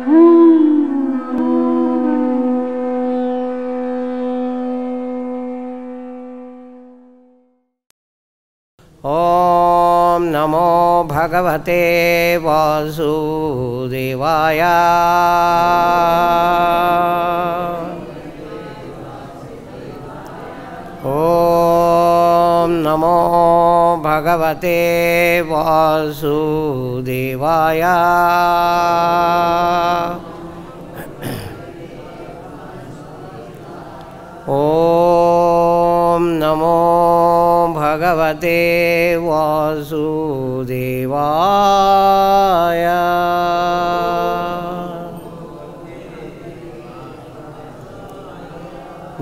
ओम नमो भगवते वासुदेवाय। ओम नमो भगवते वासुदेवाय। ओम नमो भगवते वासुदेवाय।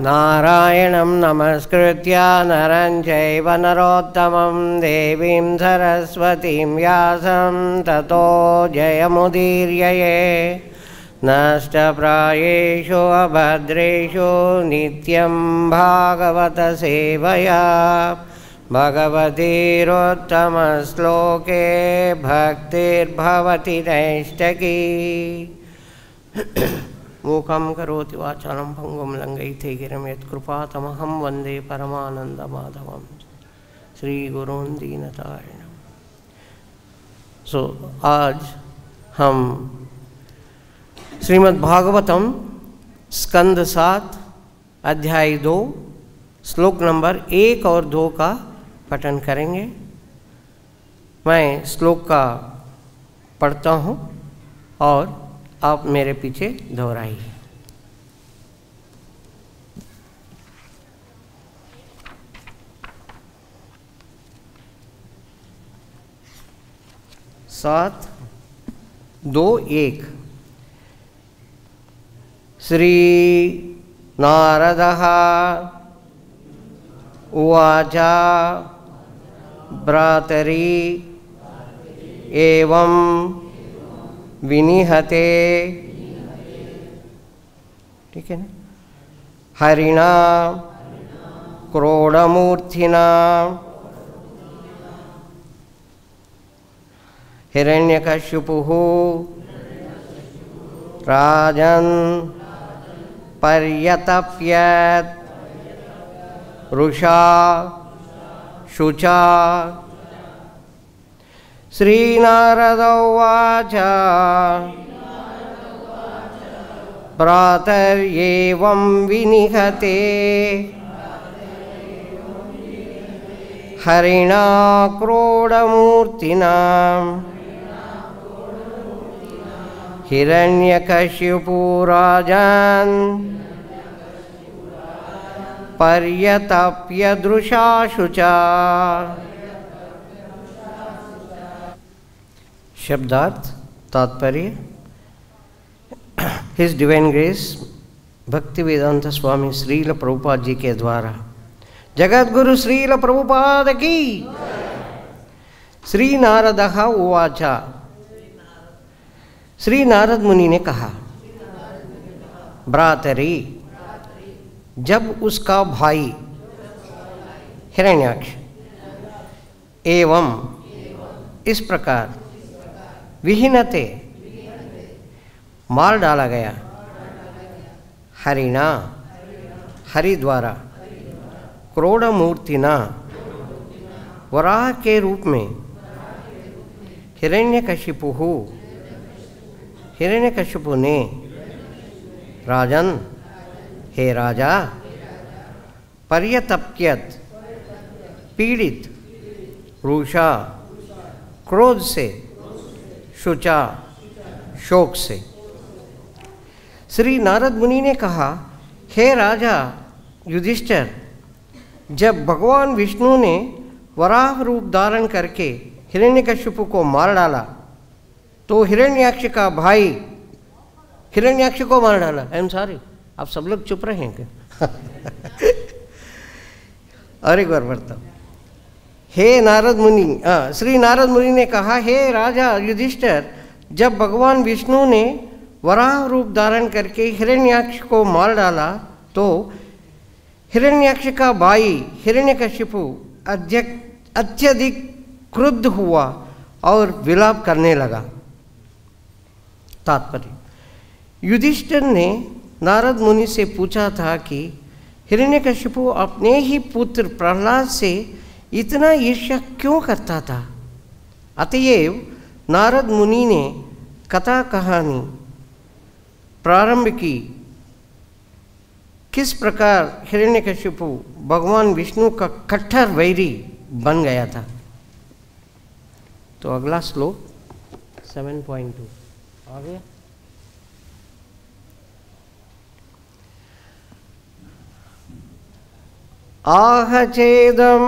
नारायणं नमस्कृत्य नरं चैव नरोत्तमं देवीं सरस्वतीं व्यासं ततो जयमुदीरये। नष्टप्रायेषु अभद्रेषु नित्यं भागवत सेवया भगवतीरुत्तमश्लोके भक्तिर्भवति नैष्ठकी। मूकं करोति वाचालं भङ्गुं लङ्घयिते गिरिं यत्कृपातमहं वन्दे परमानन्दमाधवं श्रीगुरून् दीनतारिणम्। सो आज हम श्रीमद् भागवतम स्कंद 7 अध्याय 2 श्लोक नंबर 1 और 2 का पठन करेंगे। मैं श्लोक का पढ़ता हूँ और आप मेरे पीछे दोहराइए। सात 2 1 श्री नारदः उवाच भ्रातरी एवं विनिहते, ठीक है ना, हरिणा क्रोडमूर्तिना हिरण्यकशिपुः राजन् पर्यतप्यत् रुषा शुचा। श्रीनारद उवाच भ्रातर्येवं विनिहते हरिणा क्रोडमूर्तिना हिरण्यकशिपु राजन् पर्यतप्य दृशा शुचा। शब्दार्थ तात्पर्य। हिज डिवाइन ग्रेस भक्तिवेदांत स्वामी श्रील प्रभुपाद जी के द्वारा जगत गुरु श्रील प्रभुपाद की। श्री नारदः उवाच, श्री नारद मुनि ने कहा, भ्रातरी, जब उसका भाई हिरण्याक्ष एवं इस प्रकार विहीनते मार डाला गया, हरिणा हरि द्वारा, क्रोडमूर्तिना वराह के रूप में, हिरण्यकशिपु ने, राजन हे राजा, पर्यतप्यत पीड़ित, रुषा क्रोध से, शुचा शोक से। श्री नारद मुनि ने कहा, हे राजा युधिष्ठिर, जब भगवान विष्णु ने वराह रूप धारण करके हिरण्यकशिपु को मार डाला तो हिरण्याक्ष का भाई हिरण्याक्ष को मार डाला। आई एम सॉरी, आप सब लोग चुप रहे हैं क्या? और एक बार बढ़ता हूँ। हे नारद मुनि, श्री नारद मुनि ने कहा, हे राजा युधिष्ठिर, जब भगवान विष्णु ने वराह रूप धारण करके हिरण्याक्ष को मार डाला तो हिरण्याक्ष का भाई हिरण्यकशिपु अत्यधिक क्रुद्ध हुआ और विलाप करने लगा। तात्पर्य, युधिष्ठिर ने नारद मुनि से पूछा था कि हिरण्यकशिपु अपने ही पुत्र प्रहलाद से इतना ईर्ष्या क्यों करता था। अतएव नारद मुनि ने कथा कहानी प्रारंभ की, किस प्रकार हिरण्यकशिपु भगवान विष्णु का कट्टर वैरी बन गया था। तो अगला श्लोक 7.2 आ गया। आह चेदम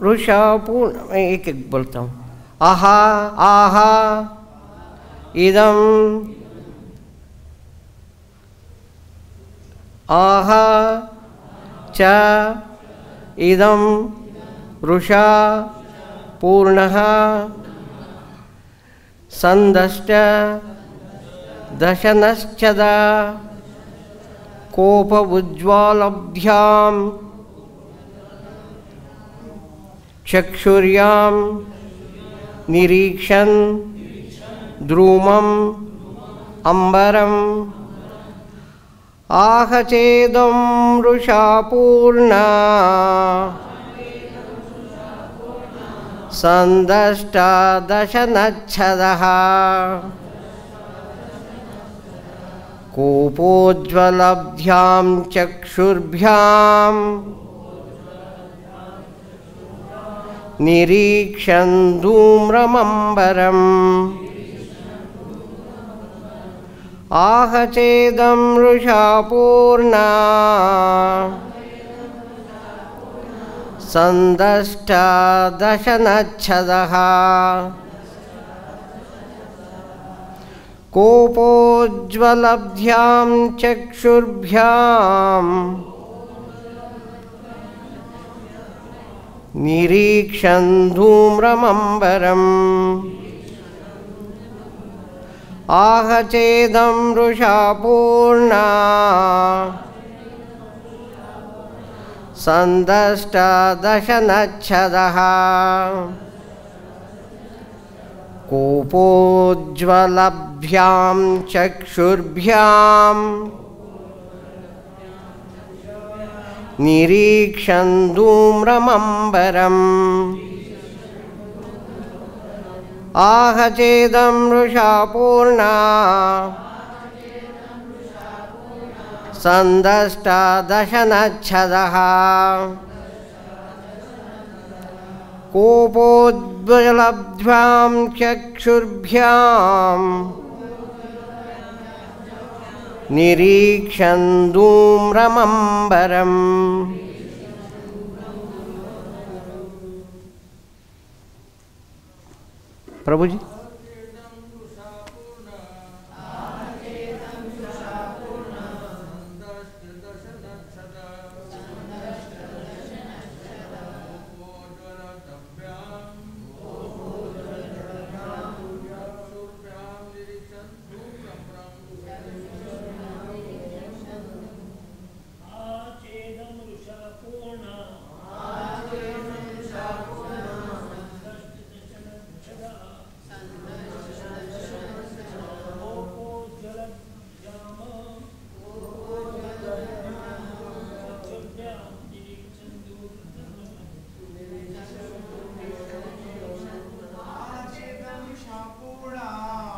रुषा पूर्ण, मैं एक एक बोलता हूँ। आहा आहा इदम, आहा च इदम रुषा पूर्णः संदष्ट दशनश्चदा कोप उज्ज्वलभ्यां चक्षुर्यां निरीक्षन् द्रुमम् अंबरम् आह चेदं रुषा पूर्णा संदष्टा दशनच्छदः कोपोज्ज्वलभ्यां चक्षुर्भ्यां निरीक्षन् धूम्रमंबरम् आह चेदं रुषा पूर्णा संदष्टा दशनच्छदः कोपोज्ज्वलभ्यां चक्षुर्भ्यां निरीक्षन् धूम्रमंबरम् आह चेदं रुषा पूर्णा संदष्टा दशनच्छदः कोपोज्ज्वलभ्यां चक्षुर्भ्यां निरीक्षन् धूम्रमंबरम् आह चेदं रुषा पूर्णा संदष्टा दशनच्छदः कोपोज्ज्वलभ्यां चक्षुर्भ्यां निरीक्षन् धूम्रमंबरम्। प्रभु जी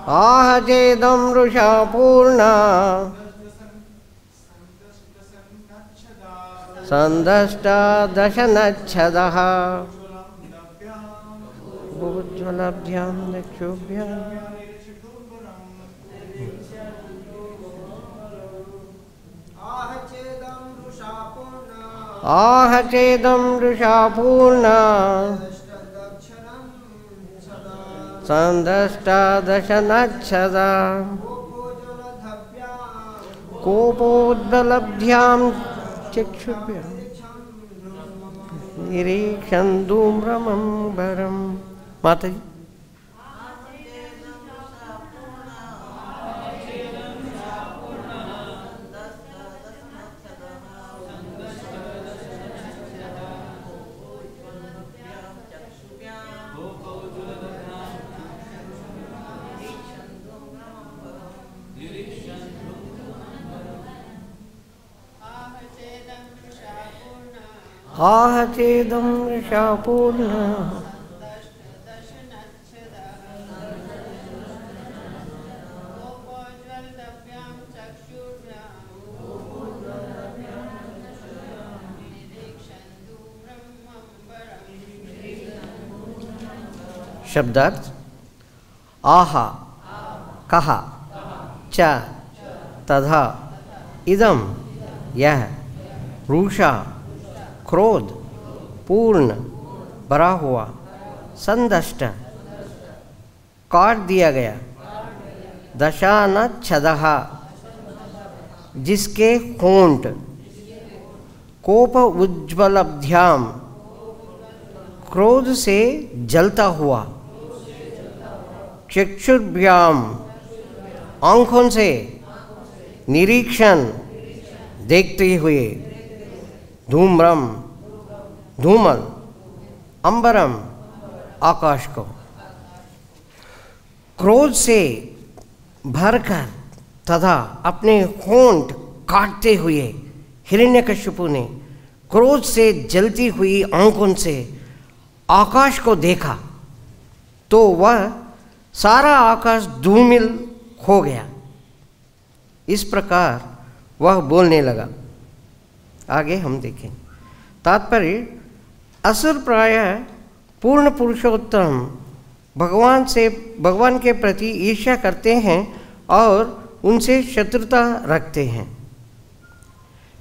आह चेदं रुषा पूर्णा संदष्टा दशनच्छदः उज्ज्वलभ्यां चक्षुर्भ्यां आह चेदं रुषा पूर्णा संदष्टा दशनच्छदा कोपोज्ज्वलभ्यां चक्षुर्भ्यां निरीक्षन् धूम्रमंबरम्। माता जी आह चेदं वृषापूर्ण शब्दार्थ आहा कहा च तथा इदम यह रूषा क्रोध पूर्ण भरा हुआ संदष्ट काट दिया गया दशानच्छदः जिसके होंठ कोप उज्ज्वलभ्याम क्रोध से जलता हुआ चक्षुर्भ्याम आँखों से निरीक्षण देखते हुए धूम्रम धूमल अंबरम आकाश को क्रोध से भरकर तथा अपने होंठ काटते हुए हिरण्यकश्यपु ने क्रोध से जलती हुई आँखों से आकाश को देखा तो वह सारा आकाश धूमिल हो गया। इस प्रकार वह बोलने लगा। आगे हम देखें। तात्पर्य असुर प्रायः पूर्ण पुरुषोत्तम भगवान के प्रति ईर्ष्या करते हैं और उनसे शत्रुता रखते हैं।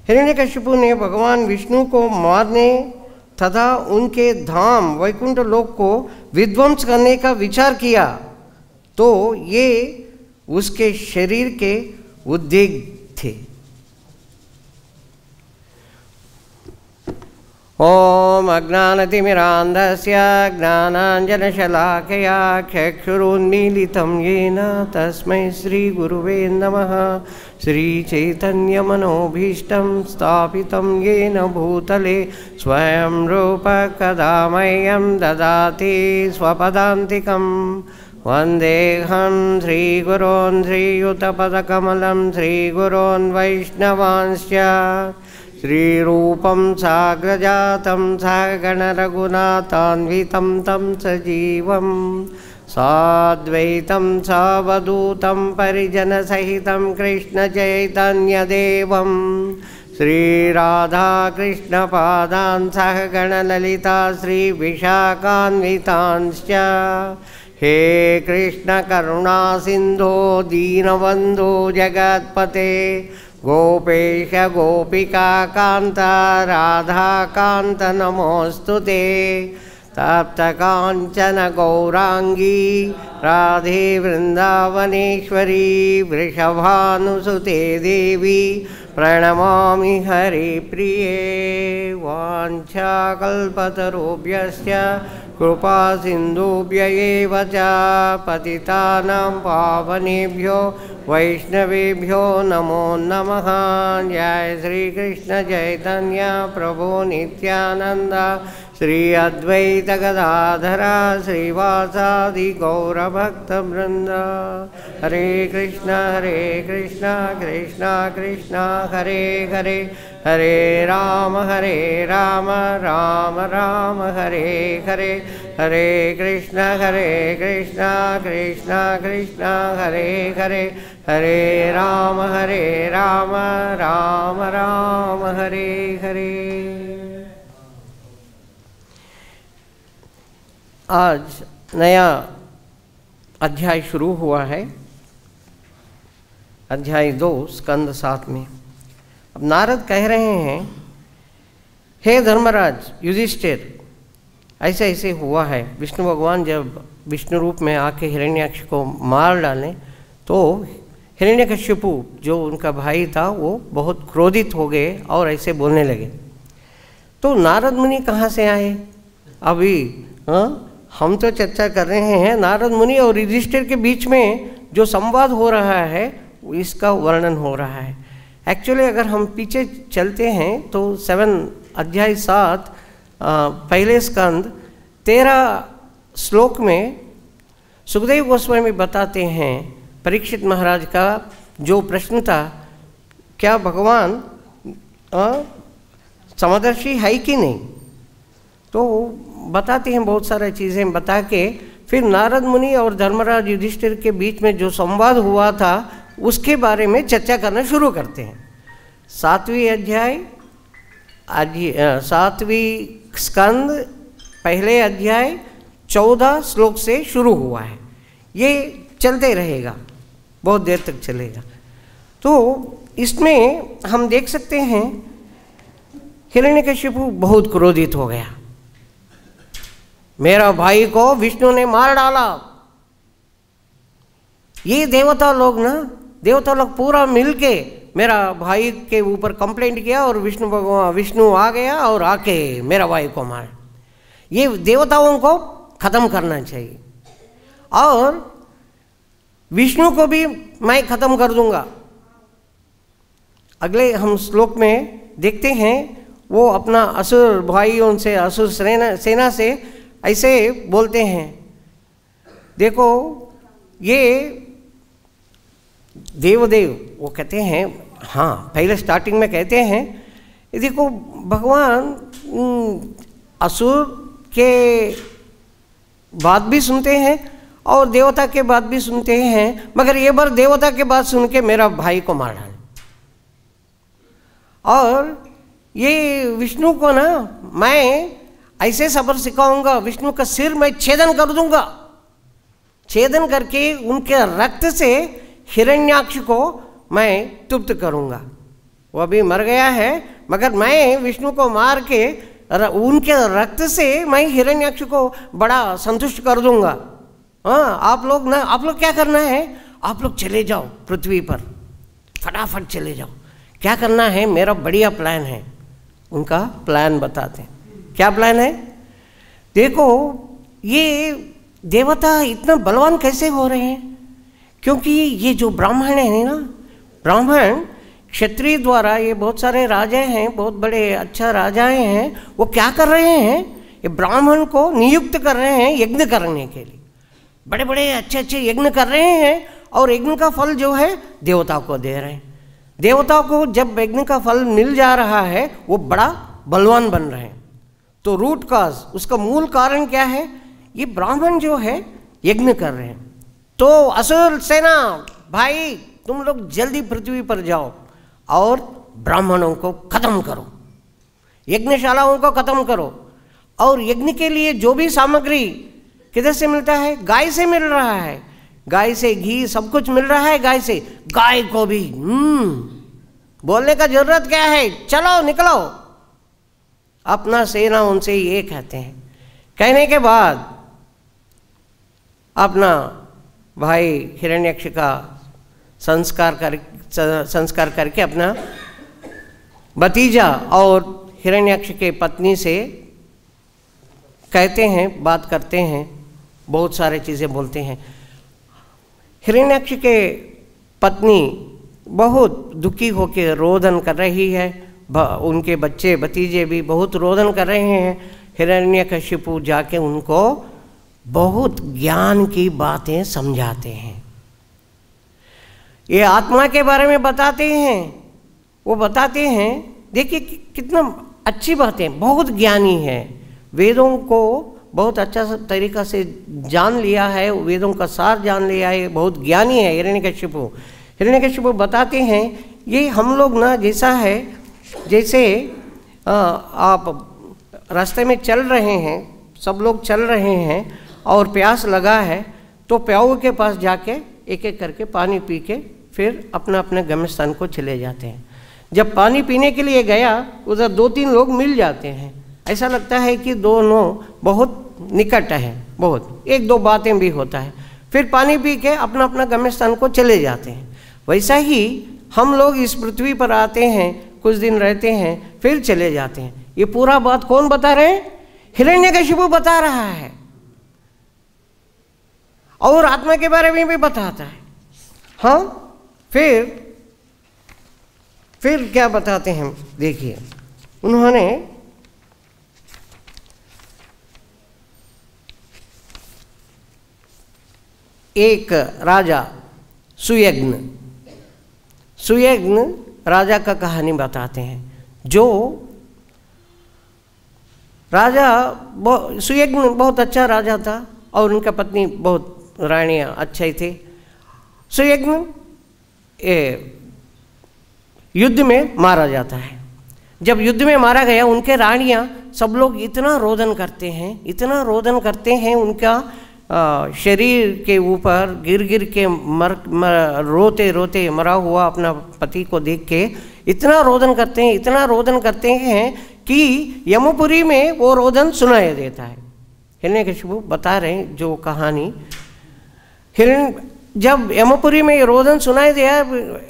हिरण्यकशिपु ने भगवान विष्णु को मारने तथा उनके धाम वैकुंठ लोक को विध्वंस करने का विचार किया तो ये उसके शरीर के उद्वेग थे। ओम अज्ञानतिमिरान्धस्य ज्ञानाञ्जनशलाकया चक्षुरुन्मीलितं येन तस्मै श्रीगुरुवे नमः। श्रीचैतन्यमनोभीष्टं स्थापितं येन भूतले स्वयं रूप कदा मह्यं ददाति स्वपदान्तिकं। वन्देऽहं श्रीगुरोन् श्रीयुतपदकमलं श्रीगुरोन् वैष्णवांश्च श्रीरूपं साग्रजातं सगणरघुनाथान्वितं तं सजीवं साद्वैतं सावधूतं परिजनसहितं कृष्णचैतन्यदेवं श्रीराधाकृष्णपादान् सहगणललिता श्रीविशाखान्वितांश्च। हे कृष्णकरुणा सिन्धो दीनबन्धो जगत्पते गोपेश गोपिका कांत राधा कांत नमोस्तुते। तप्त कांचन गौरांगी राधे वृंदावनेश्वरी वृषभानुसुते देवी प्रणमामि हरिप्रिये। वाञ्छाकल्पतरुभ्यश्च कृपा सिन्धुभ्य एव च पतितानां पावनेभ्यो वैष्णवेभ्यो नमो नमः। जय श्री कृष्ण चैतन्य प्रभु नित्यानंद श्री अद्वैत गदाधर श्रीवासादि गौरभक्तवृंद। हरे कृष्ण कृष्ण कृष्ण हरे हरे हरे राम राम राम हरे हरे हरे कृष्ण कृष्ण कृष्ण हरे हरे हरे राम राम राम हरे हरे। आज नया अध्याय शुरू हुआ है, अध्याय 2 स्कंद 7 में। अब नारद कह रहे हैं, हे धर्मराज युधिष्ठिर, ऐसे ऐसे हुआ है। विष्णु भगवान जब विष्णु रूप में आके हिरण्याक्ष को मार डालें तो हिरण्यकश्यपु जो उनका भाई था वो बहुत क्रोधित हो गए और ऐसे बोलने लगे। तो नारद मुनि कहाँ से आए? अभी हम तो चर्चा कर रहे हैं नारद मुनि और युधिष्ठिर के बीच में जो संवाद हो रहा है इसका वर्णन हो रहा है। एक्चुअली अगर हम पीछे चलते हैं तो अध्याय 7 पहले स्कंद 13 श्लोक में सुखदेव गोस्वामी बताते हैं परीक्षित महाराज का जो प्रश्न था, क्या भगवान समदर्शी है कि नहीं। तो बताते हैं, बहुत सारी चीज़ें बता के फिर नारद मुनि और धर्मराज युधिष्ठिर के बीच में जो संवाद हुआ था उसके बारे में चर्चा करना शुरू करते हैं। 7वीं अध्याय, 7वीं स्कंद, पहले अध्याय 14 श्लोक से शुरू हुआ है। ये चलते रहेगा, बहुत देर तक चलेगा। तो इसमें हम देख सकते हैं हिरण्यकशिपु बहुत क्रोधित हो गया। मेरा भाई को विष्णु ने मार डाला। ये देवता लोग ना, देवता लोग पूरा मिलके मेरा भाई के ऊपर कंप्लेंट किया और विष्णु आ गया और आके मेरा भाई को मार। ये देवताओं को खत्म करना चाहिए और विष्णु को भी मैं खत्म कर दूंगा। अगले हम श्लोक में देखते हैं, वो अपना असुर भाइयों से, असुर सेना से ऐसे बोलते हैं। देखो ये देवदेव, वो कहते हैं, हाँ पहले स्टार्टिंग में कहते हैं, देखो भगवान असुर के बात भी सुनते हैं और देवता के बात भी सुनते हैं, मगर ये बार देवता के बात सुन के मेरा भाई को मार डाले। और ये विष्णु को ना मैं ऐसे सबर सिखाऊंगा, विष्णु का सिर मैं छेदन कर दूंगा। छेदन करके उनके रक्त से हिरण्याक्ष को मैं तृप्त करूंगा। वो अभी मर गया है, मगर मैं विष्णु को मार के उनके रक्त से मैं हिरण्याक्ष को बड़ा संतुष्ट कर दूंगा। हाँ, आप लोग ना, आप लोग क्या करना है, आप लोग चले जाओ पृथ्वी पर, फटाफट चले जाओ। क्या करना है, मेरा बढ़िया प्लान है। उनका प्लान बताते हैं। क्या प्लान है? देखो ये देवता इतना बलवान कैसे हो रहे हैं? क्योंकि ये जो ब्राह्मण है ना, ब्राह्मण क्षत्रिय द्वारा, ये बहुत सारे राजा हैं, बहुत बड़े अच्छा राजाएं हैं, वो क्या कर रहे हैं, ये ब्राह्मण को नियुक्त कर रहे हैं यज्ञ करने के लिए। बड़े बड़े अच्छे अच्छे यज्ञ कर रहे हैं और यज्ञ का फल जो है देवता को दे रहे हैं। देवता को जब यज्ञ का फल मिल जा रहा है, वो बड़ा बलवान बन रहे हैं। तो रूट काज, उसका मूल कारण क्या है, ये ब्राह्मण जो है यज्ञ कर रहे हैं। तो असुर सेना भाई, तुम लोग जल्दी पृथ्वी पर जाओ और ब्राह्मणों को खत्म करो, यज्ञशालाओं को खत्म करो। और यज्ञ के लिए जो भी सामग्री किधर से मिलता है, गाय से मिल रहा है। गाय से घी सब कुछ मिल रहा है, गाय से। गाय को भी बोलने का जरूरत क्या है, चलो निकलो। अपना सेना उनसे ये कहते हैं। कहने के बाद अपना भाई हिरण्यक्ष का संस्कार करके अपना भतीजा और हिरण्यक्ष के पत्नी से कहते हैं, बात करते हैं, बहुत सारे चीज़ें बोलते हैं। हिरण्यक्ष के पत्नी बहुत दुखी होकर रोदन कर रही है, उनके बच्चे भतीजे भी बहुत रोदन कर रहे हैं। हिरण्यकशिपु जाके उनको बहुत ज्ञान की बातें समझाते हैं। ये आत्मा के बारे में बताते हैं। वो बताते हैं, देखिए कितना अच्छी बातें, बहुत ज्ञानी है, वेदों को बहुत अच्छा तरीका से जान लिया है, वेदों का सार जान लिया है, बहुत ज्ञानी है हिरण्यकशिपु। हिरण्यकशिपु बताते हैं, ये हम लोग ना जैसा है, जैसे आप रास्ते में चल रहे हैं, सब लोग चल रहे हैं और प्यास लगा है, तो प्याऊ के पास जाके एक एक करके पानी पी के फिर अपना अपने गम्य स्थान को चले जाते हैं। जब पानी पीने के लिए गया, उधर 2-3 लोग मिल जाते हैं। ऐसा लगता है कि दोनों बहुत निकट हैं, बहुत 1-2 बातें भी होता है। फिर पानी पी के अपना अपना गम्य स्थान को चले जाते हैं। वैसा ही हम लोग इस पृथ्वी पर आते हैं, कुछ दिन रहते हैं, फिर चले जाते हैं। ये पूरा बात कौन बता रहे हैं? हिरण्यकशिपु बता रहा है और आत्मा के बारे में भी बताता है। हाँ, फिर क्या बताते हैं, देखिए। उन्होंने एक राजा सुयज्ञ राजा का कहानी बताते हैं, जो राजा सुयज्ञ बहुत अच्छा राजा था और उनका पत्नी बहुत रानियाँ अच्छे थे। सुयज्ञ युद्ध में मारा जाता है। जब युद्ध में मारा गया, उनके रानियाँ सब लोग इतना रोदन करते हैं, इतना रोदन करते हैं, उनका शरीर के ऊपर गिर गिर के रोते रोते मरा हुआ अपना पति को देख के इतना रोदन करते हैं, इतना रोदन करते हैं कि यमपुरी में वो रोदन सुनाई देता है। हिरण्यकशिपु बता रहे हैं जो कहानी, जब यमपुरी में रोदन सुनाई दिया,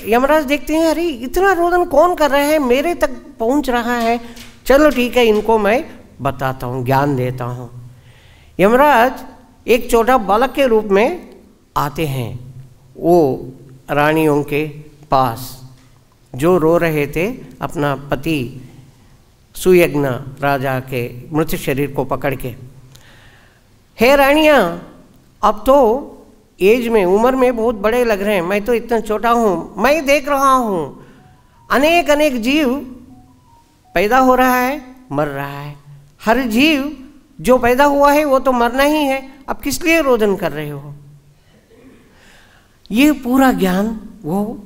यमराज देखते हैं अरे इतना रोदन कौन कर रहा है, मेरे तक पहुंच रहा है, चलो ठीक है इनको मैं बताता हूँ, ज्ञान देता हूँ। यमराज एक छोटा बालक के रूप में आते हैं वो रानियों के पास जो रो रहे थे अपना पति सुयज्ञ राजा के मृत शरीर को पकड़ के। हे रानियाँ, अब तो एज में, उम्र में बहुत बड़े लग रहे हैं, मैं तो इतना छोटा हूँ, मैं देख रहा हूँ अनेक अनेक जीव पैदा हो रहा है, मर रहा है, हर जीव जो पैदा हुआ है वो तो मरना ही है, अब किस लिए रोदन कर रहे हो? ये पूरा ज्ञान वो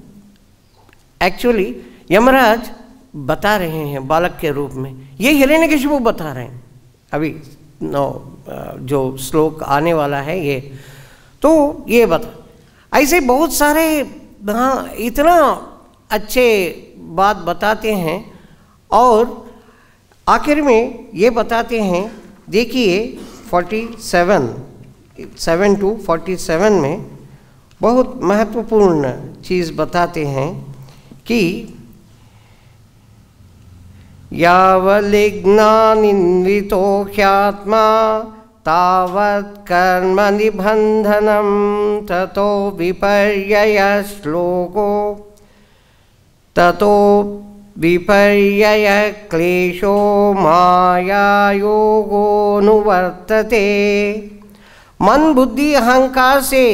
एक्चुअली यमराज बता रहे हैं बालक के रूप में, ये हिरण्यकशिपु बता रहे हैं। अभी जो श्लोक आने वाला है ये, तो ये बता, ऐसे बहुत सारे हाँ इतना अच्छे बात बताते हैं और आखिर में ये बताते हैं। देखिए 7 to 47 में बहुत महत्वपूर्ण चीज़ बताते हैं कि यावलिज्ञानिन्वितो ह्यात्मा तावत् कर्म निबन्धनं ततो विपर्यय श्लोको ततो विपर्यय क्लेशो मायायोगोऽनुवर्तते। मन बुद्धि अहंकार से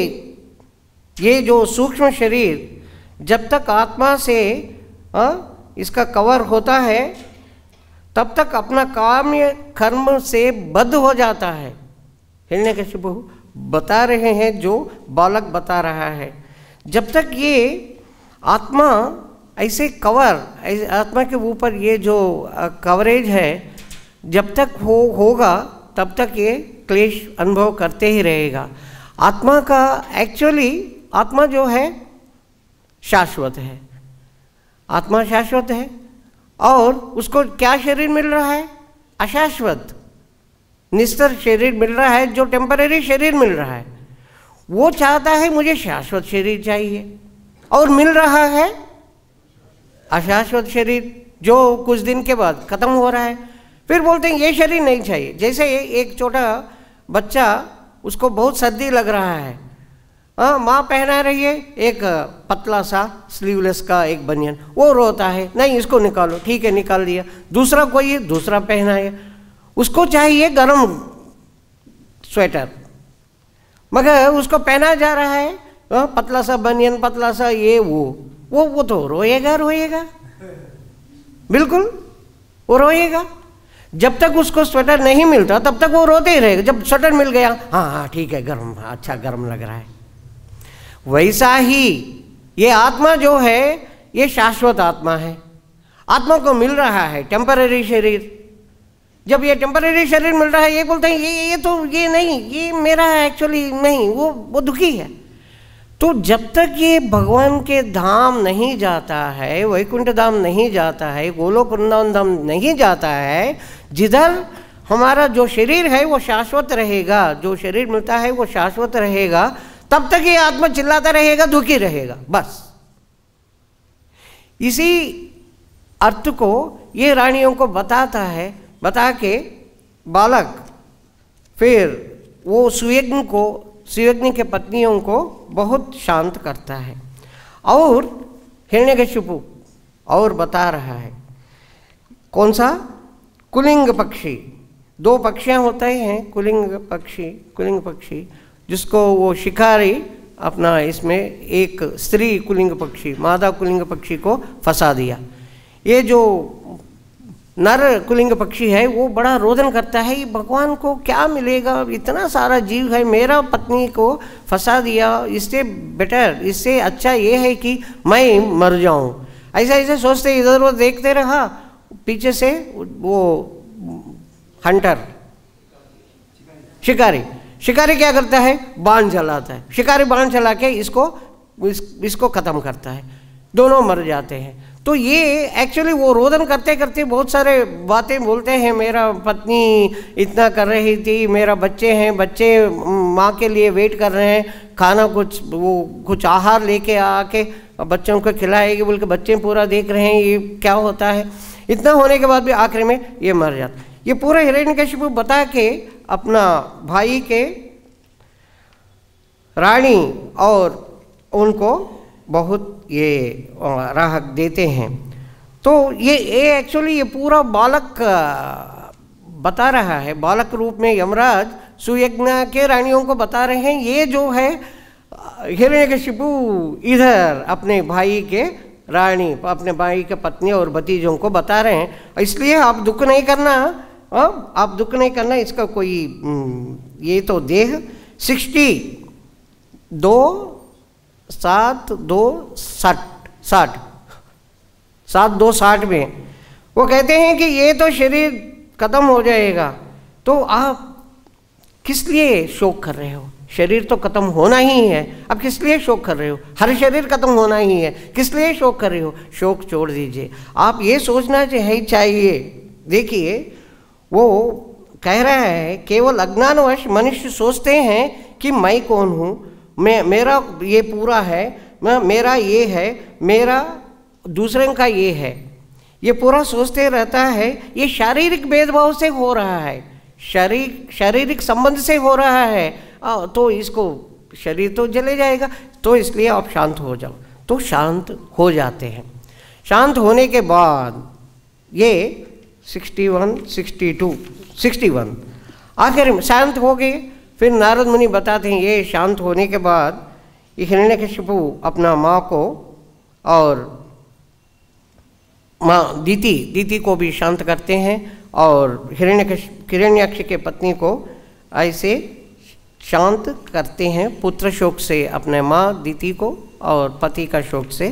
ये जो सूक्ष्म शरीर जब तक आत्मा से इसका कवर होता है तब तक अपना काम्य कर्म से बद्ध हो जाता है। हिरण्यकशिपु बता रहे हैं, जो बालक बता रहा है, जब तक ये आत्मा ऐसे कवर, आत्मा के ऊपर ये जो कवरेज है जब तक होगा तब तक ये क्लेश अनुभव करते ही रहेगा। आत्मा का एक्चुअली आत्मा जो है शाश्वत है, आत्मा शाश्वत है और उसको क्या शरीर मिल रहा है? अशाश्वत निस्तर शरीर मिल रहा है, जो टेम्पररी शरीर मिल रहा है। वो चाहता है मुझे शाश्वत शरीर चाहिए और मिल रहा है अशाश्वत शरीर जो कुछ दिन के बाद खत्म हो रहा है। फिर बोलते हैं ये शरीर नहीं चाहिए। जैसे एक छोटा बच्चा, उसको बहुत सर्दी लग रहा है, माँ पहना रही है एक पतला सा स्लीवलेस का एक बनियान, वो रोता है, नहीं इसको निकालो, ठीक है निकाल दिया। दूसरा कोई है, दूसरा पहना है, उसको चाहिए गर्म स्वेटर, मगर उसको पहना जा रहा है पतला सा बनियान, पतला सा ये वो तो रोएगा बिल्कुल वो रोएगा। जब तक उसको स्वेटर नहीं मिलता तब तक वो रोते ही रहेगा। जब स्वेटर मिल गया, हाँ ठीक है गर्म, अच्छा गर्म लग रहा है। वैसा ही ये आत्मा जो है ये शाश्वत आत्मा है। आत्मा को मिल रहा है टेम्पररी शरीर। जब ये टेम्पररी शरीर मिल रहा है, ये बोलते हैं ये तो ये नहीं, ये मेरा है एक्चुअली नहीं, वो दुखी है। तो जब तक ये भगवान के धाम नहीं जाता है, वैकुंठ धाम नहीं जाता है, गोलोक वृंदावन धाम नहीं जाता है, जिधर हमारा जो शरीर है वो शाश्वत रहेगा, जो शरीर मिलता है वो शाश्वत रहेगा, तब तक ये आत्मा चिल्लाता रहेगा, दुखी रहेगा। बस इसी अर्थ को ये रानियों को बताता है। बता के बालक फिर वो सुयज्ञ के पत्नियों को बहुत शांत करता है। और हिरण्यकशिपु और बता रहा है कौन सा? कुलिंग पक्षी। 2 पक्षियाँ होते हैं कुलिंग पक्षी, जिसको वो शिकारी अपना इसमें एक स्त्री कुलिंग पक्षी, मादा कुलिंग पक्षी को फंसा दिया। ये जो नर कुलिंग पक्षी है वो बड़ा रोदन करता है, ये भगवान को क्या मिलेगा, इतना सारा जीव है, मेरा पत्नी को फंसा दिया, इससे बेटर, इससे अच्छा ये है कि मैं मर जाऊं। ऐसा ऐसे सोचते इधर उधर देखते रहा, पीछे से वो हंटर शिकारी क्या करता है, बाण चलाता है। शिकारी बाण चला के इसको खत्म करता है, दोनों मर जाते हैं। तो ये एक्चुअली वो रोदन करते करते बहुत सारे बातें बोलते हैं, मेरा पत्नी इतना कर रही थी, मेरा बच्चे हैं, बच्चे माँ के लिए वेट कर रहे हैं, खाना कुछ आहार लेके आके बच्चों को खिलाएगी बोल के बच्चे पूरा देख रहे हैं, ये क्या होता है। इतना होने के बाद भी आखिर में ये मर जाता। ये पूरा हिरण्यकशिपु बता के अपना भाई के रानी और उनको बहुत ये राहत देते हैं। तो ये एक्चुअली ये पूरा बालक बता रहा है, बालक रूप में यमराज सुयज्ञ के रानियों को बता रहे हैं। ये जो है हिरण्यकशिपु इधर अपने भाई के रानी, अपने भाई के पत्नी और भतीजों को बता रहे हैं, इसलिए आप दुख नहीं करना, आप दुख नहीं करना, इसका कोई ये तो देह 62 में वो कहते हैं कि ये तो शरीर खत्म हो जाएगा, तो आप किस लिए शोक कर रहे हो, शरीर तो खत्म होना ही है, अब किस लिए शोक कर रहे हो, हर शरीर खत्म होना ही है, किस लिए शोक कर रहे हो, शोक छोड़ दीजिए, आप ये सोचना चाहिए। देखिए वो कह रहा है केवल अज्ञानवश मनुष्य सोचते हैं कि मैं कौन हूँ, मेरा ये पूरा है, मेरा ये है, मेरा दूसरे का ये है, ये पूरा सोचते रहता है। ये शारीरिक भेदभाव से हो रहा है, शारीरिक संबंध से हो रहा है, तो इसको शरीर तो जले जाएगा, तो इसलिए आप शांत हो जाओ। तो शांत हो जाते हैं। शांत होने के बाद ये 61 आखिर में शांत हो गए। फिर नारद मुनि बताते हैं ये शांत होने के बाद ये हिरण्यकशिपु अपना माँ को और माँ दीति को भी शांत करते हैं, और हिरण्याक्ष के पत्नी को ऐसे शांत करते हैं, पुत्र शोक से अपने माँ दीति को और पति का शोक से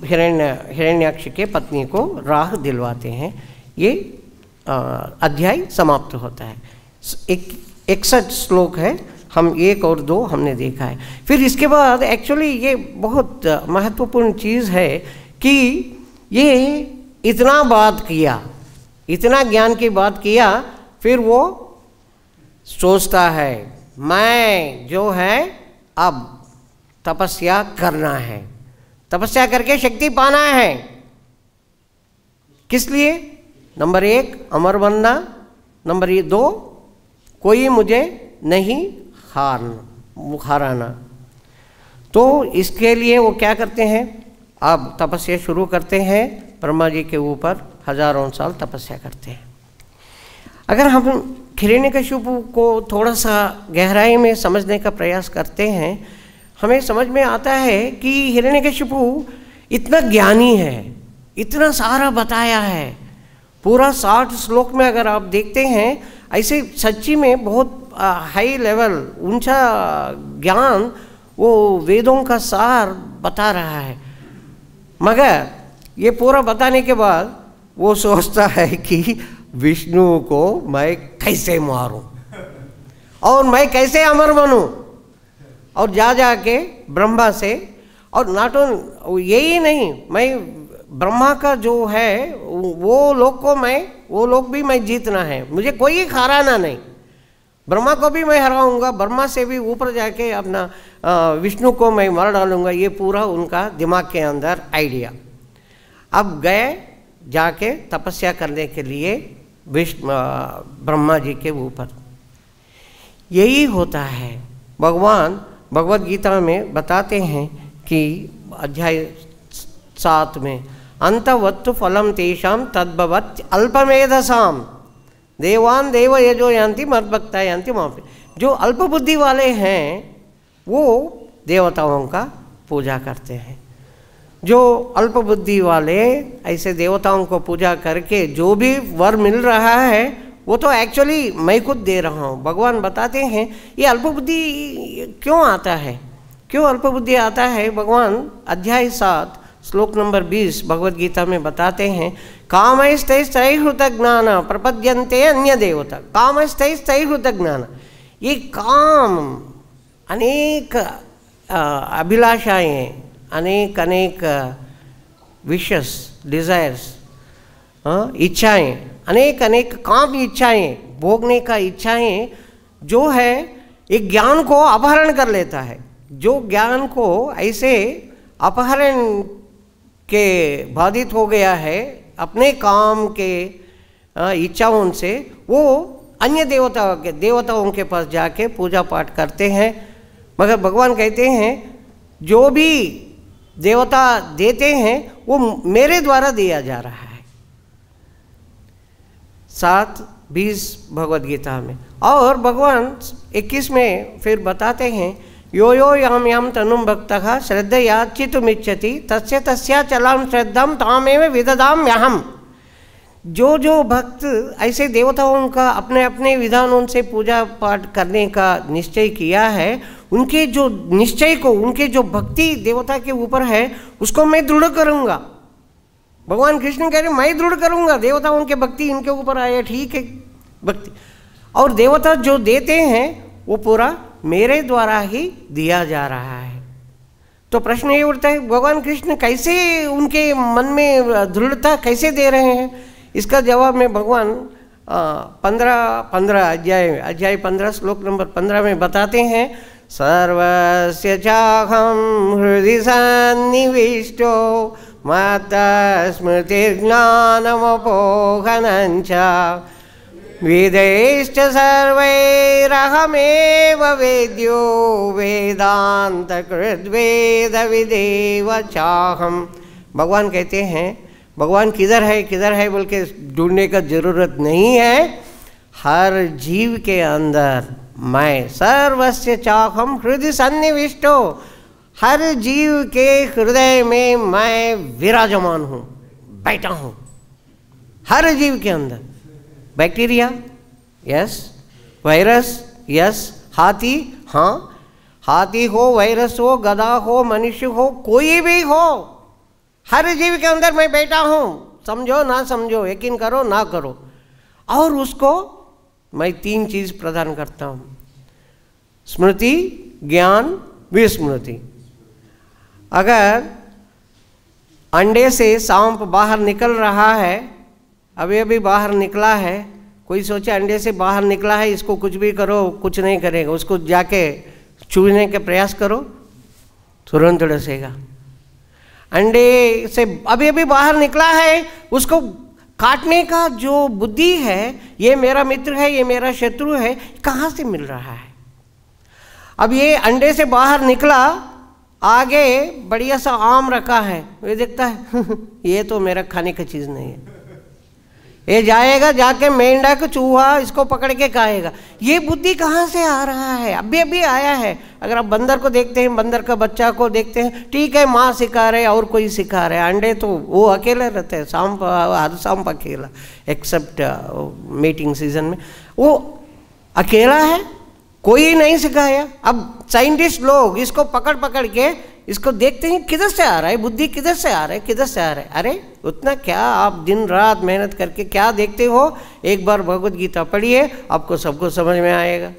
हिरण्याक्ष के पत्नी को राह दिलवाते हैं। ये अध्याय समाप्त होता है। 61 श्लोक है, हम 1 और 2 हमने देखा है। फिर इसके बाद एक्चुअली ये बहुत महत्वपूर्ण चीज़ है कि ये इतना बात किया, इतना ज्ञान की बात किया, फिर वो सोचता है मैं जो है अब तपस्या करना है, तपस्या करके शक्ति पाना है। किस लिए? नंबर 1 अमर बनना, नंबर 2 कोई मुझे नहीं हराना। तो इसके लिए वो क्या करते हैं, अब तपस्या शुरू करते हैं, ब्रह्मा जी के ऊपर हजारों साल तपस्या करते हैं। अगर हम हिरण्यकशिपु को थोड़ा सा गहराई में समझने का प्रयास करते हैं, हमें समझ में आता है कि हिरण्यकशिपु इतना ज्ञानी है, इतना सारा बताया है। पूरा 60 श्लोक में अगर आप देखते हैं, ऐसे सच्ची में बहुत हाई लेवल ऊंचा ज्ञान वो वेदों का सार बता रहा है। मगर ये पूरा बताने के बाद वो सोचता है कि विष्णु को मैं कैसे मारूं और मैं कैसे अमर बनूं, और जा के ब्रह्मा से, और नॉट ओनली यही नहीं, मैं ब्रह्मा का जो है वो लोग भी मैं जीतना है, मुझे कोई हराना नहीं, ब्रह्मा को भी मैं हराऊंगा, ब्रह्मा से भी ऊपर जाके अपना विष्णु को मैं मार डालूंगा। ये पूरा उनका दिमाग के अंदर आइडिया। अब गए जाके तपस्या करने के लिए ब्रह्मा जी के ऊपर। यही होता है, भगवान भगवद गीता में बताते हैं कि अध्याय 7 में अंतवत्तु फलम तेषाम तद्भवत् अल्पमेधसाम देवान देव यजो यान्ति मद्भक्ता यान्ति मापि। जो अल्प बुद्धि वाले हैं वो देवताओं का पूजा करते हैं, जो अल्प बुद्धि वाले ऐसे देवताओं को पूजा करके जो भी वर मिल रहा है वो तो एक्चुअली मैं खुद दे रहा हूँ। भगवान बताते हैं ये अल्प बुद्धि क्यों आता है, क्यों अल्प बुद्धि आता है। भगवान अध्याय 7 श्लोक नंबर 20 भगवद गीता में बताते हैं, कामैस्तैस्तैहृत ज्ञान प्रपद्यन्ते अन्य देवता। कामैस्तैस्तैहृत ज्ञान, ये काम अनेक अभिलाषाएँ, अनेक अनेक विशेष डिज़ायर्स, इच्छाएँ, अनेक अनेक काम इच्छाएँ, भोगने का इच्छाएँ जो है एक ज्ञान को अपहरण कर लेता है। जो ज्ञान को ऐसे अपहरण के बाधित हो गया है अपने काम के इच्छाओं से, वो अन्य देवताओं के पास जाके पूजा पाठ करते हैं। मगर भगवान कहते हैं जो भी देवता देते हैं वो मेरे द्वारा दिया जा रहा है। 7:20 भगवद गीता में। और भगवान 21 में फिर बताते हैं, यो यो याम याम तनुम भक्तः श्रद्धया चित्तुमिच्छति तस्य तस्याचलां श्रद्धां तामेव विदधाम्यहम्। जो जो भक्त ऐसे देवताओं का अपने अपने विधानों से पूजा पाठ करने का निश्चय किया है, उनके जो निश्चय को, उनके जो भक्ति देवता के ऊपर है उसको मैं दृढ़ करूँगा। भगवान कृष्ण कह रहे मैं दृढ़ करूँगा, देवताओं के भक्ति इनके ऊपर आए, ठीक है भक्ति। और देवता जो देते हैं वो पूरा मेरे द्वारा ही दिया जा रहा है। तो प्रश्न ये उठता है भगवान कृष्ण कैसे उनके मन में दृढ़ता कैसे दे रहे हैं। इसका जवाब में भगवान 15 अध्याय 15 श्लोक नंबर 15 में बताते हैं, सर्वस्य चाहं हृदि सन्निविष्टो माता स्मृतिर्ज्ञानमपोहनञ्च वेदैश्च सर्वैरहमेव वेद्यो वेदान्तकृद्वेदविदेव चाहम्। भगवान कहते हैं, भगवान किधर है बोल के ढूंढने का जरूरत नहीं है। हर जीव के अंदर मैं, सर्वस्य चाहं हृदि सन्निविष्टो, हर जीव के हृदय में मैं विराजमान हूँ, बैठा हूँ। हर जीव के अंदर बैक्टीरिया यस, वायरस यस, हाथी हाँ, हाथी हो, वायरस हो, गधा हो, मनुष्य हो, कोई भी हो, हर जीव के अंदर मैं बैठा हूँ। समझो ना समझो, यकीन करो ना करो। और उसको मैं 3 चीज़ प्रदान करता हूँ, स्मृति, ज्ञान, विस्मृति। अगर अंडे से सांप बाहर निकल रहा है, अभी अभी बाहर निकला है, कोई सोचे अंडे से बाहर निकला है इसको कुछ भी करो कुछ नहीं करेगा, उसको जाके छूने के प्रयास करो तुरंत डसेगा। अंडे से अभी अभी बाहर निकला है, उसको काटने का जो बुद्धि है, ये मेरा मित्र है, ये मेरा शत्रु है, कहाँ से मिल रहा है। अब ये अंडे से बाहर निकला, आगे बढ़िया सा आम रखा है, ये देखता है ये तो मेरा खाने की चीज़ नहीं है, ये जाएगा जाके मेंढक चूहा इसको पकड़ के खाएगा। ये बुद्धि कहाँ से आ रहा है, अभी अभी आया है। अगर आप बंदर को देखते हैं, बंदर का बच्चा को देखते हैं, ठीक है माँ सिखा रहे और कोई सिखा रहे, अंडे तो वो अकेले रहते हैं, सांप हर सांप अकेला, एक्सेप्ट मीटिंग सीजन में वो अकेला है, कोई नहीं सिखाया। अब साइंटिस्ट लोग इसको पकड़ पकड़ के इसको देखते हैं किधर से आ रहा है, बुद्धि किधर से आ रहा है, किधर से आ रहा है। अरे उतना क्या आप दिन रात मेहनत करके क्या देखते हो, एक बार भगवद गीता पढ़िए, आपको सबको समझ में आएगा।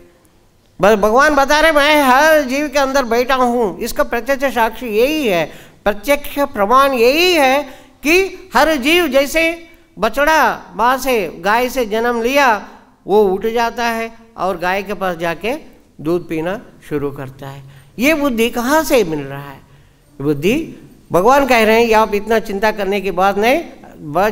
बस भगवान बता रहे मैं हर जीव के अंदर बैठा हूँ, इसका प्रत्यक्ष साक्षी यही है, प्रत्यक्ष प्रमाण यही है कि हर जीव जैसे बछड़ा माँ से गाय से जन्म लिया, वो उठ जाता है और गाय के पास जाके दूध पीना शुरू करता है। ये बुद्धि कहाँ से मिल रहा है, बुद्धि भगवान कह रहे हैं कि आप इतना चिंता करने की बात नहीं,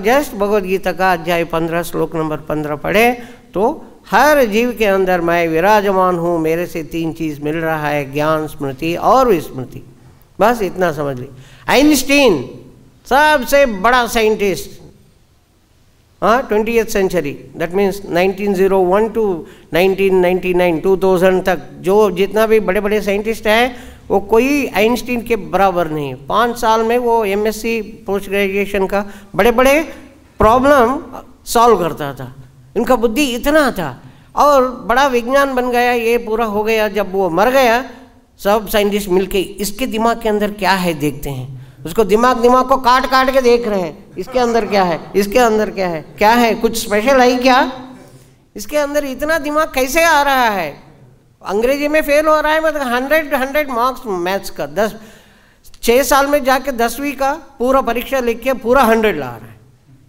जस्ट भगवद गीता का अध्याय 15 श्लोक नंबर 15 पढ़े तो हर जीव के अंदर मैं विराजमान हूँ, मेरे से 3 चीज़ मिल रहा है, ज्ञान, स्मृति और विस्मृति। बस इतना समझ ली। आइंस्टीन सबसे बड़ा साइंटिस्ट, हाँ 20th century, that means 1901 to 1999 2000 तक जो जितना भी बड़े बड़े साइंटिस्ट हैं वो कोई आइंस्टीन के बराबर नहीं। 5 साल में वो MSc पोस्ट ग्रेजुएशन का बड़े बड़े प्रॉब्लम सॉल्व करता था। इनका बुद्धि इतना था और बड़ा विज्ञान बन गया, ये पूरा हो गया। जब वो मर गया, सब साइंटिस्ट मिलके इसके दिमाग के अंदर क्या है देखते हैं। उसको दिमाग को काट काट के देख रहे हैं, इसके अंदर क्या है, इसके अंदर क्या है, क्या है, कुछ स्पेशल है क्या, इसके अंदर इतना दिमाग कैसे आ रहा है। अंग्रेजी में फेल हो रहा है, मतलब 100 मार्क्स मैथ्स का, 6 साल में जाके 10वीं का पूरा परीक्षा लिख के पूरा 100 ला रहा है।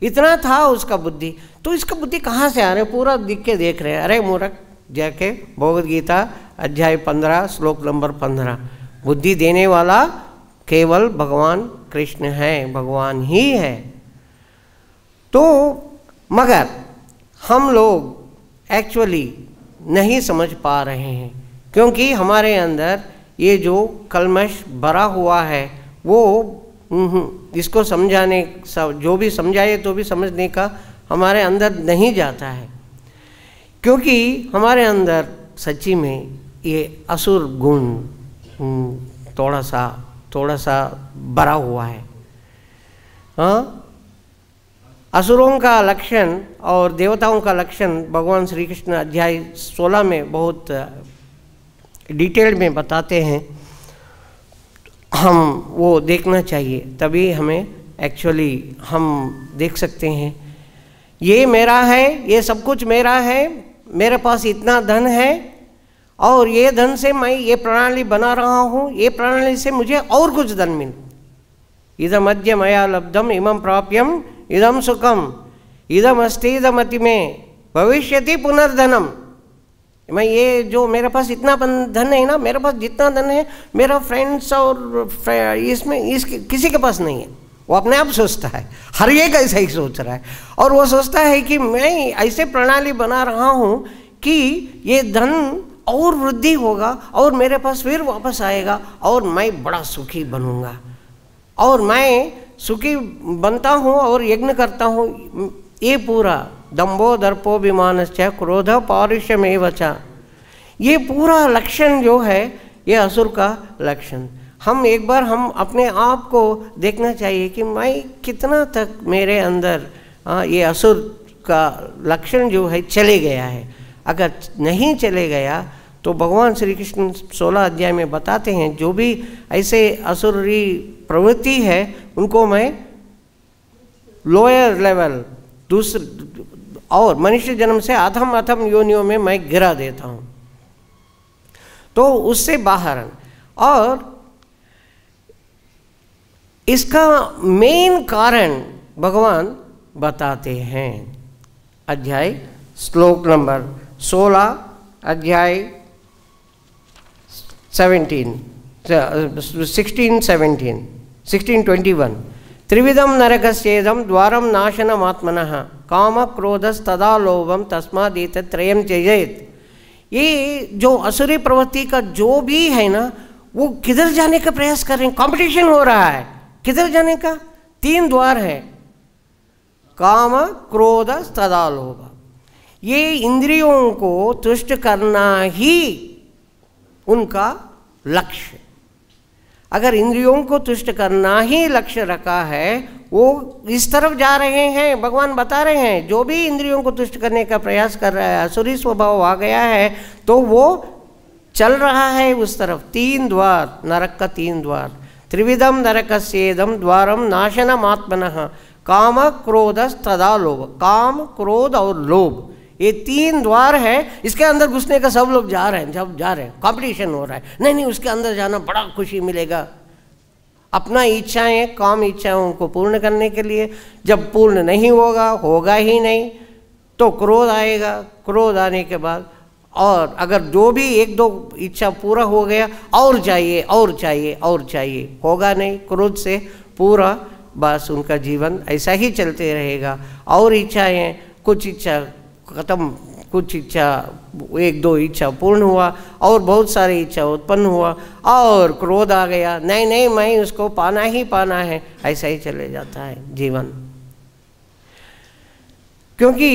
इतना था उसका बुद्धि। तो इसका बुद्धि कहाँ से आ रहा है, पूरा दिख के देख रहे हैं। अरे मूर्ख, जाके भगवद गीता अध्याय 15 श्लोक नंबर 15, बुद्धि देने वाला केवल भगवान कृष्ण है, भगवान ही है। तो मगर हम लोग एक्चुअली नहीं समझ पा रहे हैं, क्योंकि हमारे अंदर ये जो कलमश भरा हुआ है वो इसको समझाने, जो भी समझाए तो भी समझने का हमारे अंदर नहीं जाता है, क्योंकि हमारे अंदर सच्ची में ये असुर गुण थोड़ा सा भरा हुआ है। हाँ, असुरों का लक्षण और देवताओं का लक्षण भगवान श्री कृष्ण अध्याय 16 में बहुत डिटेल में बताते हैं। हम वो देखना चाहिए, तभी हमें एक्चुअली हम देख सकते हैं ये मेरा है, ये सब कुछ मेरा है, मेरे पास इतना धन है और ये धन से मैं ये प्रणाली बना रहा हूँ, ये प्रणाली से मुझे और कुछ धन मिल, इदम अद्य मया लब्धम इमं प्राप्यम इदम सुखम इदम अस्ति इदम अति में भविष्यति पुनर्धनम। मैं ये जो मेरे पास इतना धन है ना, मेरे पास जितना धन है मेरा फ्रेंड्स और इसमें किसी के पास नहीं है। वो अपने आप सोचता है, हर एक ऐसा ही सोच रहा है। और वो सोचता है कि मैं ऐसे प्रणाली बना रहा हूँ कि ये धन और वृद्धि होगा और मेरे पास फिर वापस आएगा और मैं बड़ा सुखी बनूंगा और मैं सुखी बनता हूँ और यज्ञ करता हूँ। ये पूरा दंभो दर्पोभिमानश्च क्रोध पौरुषमेव च, ये पूरा लक्षण जो है ये असुर का लक्षण। हम एक बार हम अपने आप को देखना चाहिए कि मैं कितना तक मेरे अंदर ये असुर का लक्षण जो है चले गया है। अगर नहीं चले गया तो भगवान श्री कृष्ण 16 अध्याय में बताते हैं जो भी ऐसे असुरी प्रवृत्ति है उनको मैं लोअर लेवल दूसरे और मनुष्य जन्म से अधम योनियों में मैं गिरा देता हूँ, तो उससे बाहर। और इसका मेन कारण भगवान बताते हैं अध्याय श्लोक नंबर 16 अध्याय 16-21 त्रिविधम नरकस्येदं द्वारम नाशनमात्मनः काम क्रोधस्तदा लोभम तस्मादेतत्त्रयं त्यजेत्। ये जो असुरी प्रवृत्ति का जो भी है ना, वो किधर जाने का प्रयास कर रहे हैं, कंपटीशन हो रहा है किधर जाने का। 3 द्वार है, काम क्रोध तथा लोभ। ये इंद्रियों को तुष्ट करना ही उनका लक्ष्य। अगर इंद्रियों को तुष्ट करना ही लक्ष्य रखा है, वो इस तरफ जा रहे हैं। भगवान बता रहे हैं जो भी इंद्रियों को तुष्ट करने का प्रयास कर रहा है, असुरी स्वभाव आ गया है, तो वो चल रहा है उस तरफ। 3 द्वार, नरक का 3 द्वार। त्रिविधम नरकस्येदं द्वारम नाशनमात्मनः काम क्रोधस्तथा लोभ। काम क्रोध और लोभ ये 3 द्वार है। इसके अंदर घुसने का सब लोग जा रहे हैं, जब जा रहे हैं कंपटीशन हो रहा है। नहीं उसके अंदर जाना बड़ा खुशी मिलेगा। अपना इच्छाएं, काम इच्छाओं को पूर्ण करने के लिए, जब पूर्ण नहीं होगा ही नहीं, तो क्रोध आएगा। क्रोध आने के बाद और अगर जो भी 1-2 इच्छा पूरा हो गया, और चाहिए और चाहिए और चाहिए, होगा नहीं क्रोध से पूरा, बस उनका जीवन ऐसा ही चलते रहेगा। और इच्छाएं, कुछ इच्छा खत्म, कुछ इच्छा 1-2 इच्छा पूर्ण हुआ और बहुत सारी इच्छा उत्पन्न हुआ और क्रोध आ गया, नहीं मैं उसको पाना ही पाना है, ऐसा ही चले जाता है जीवन। क्योंकि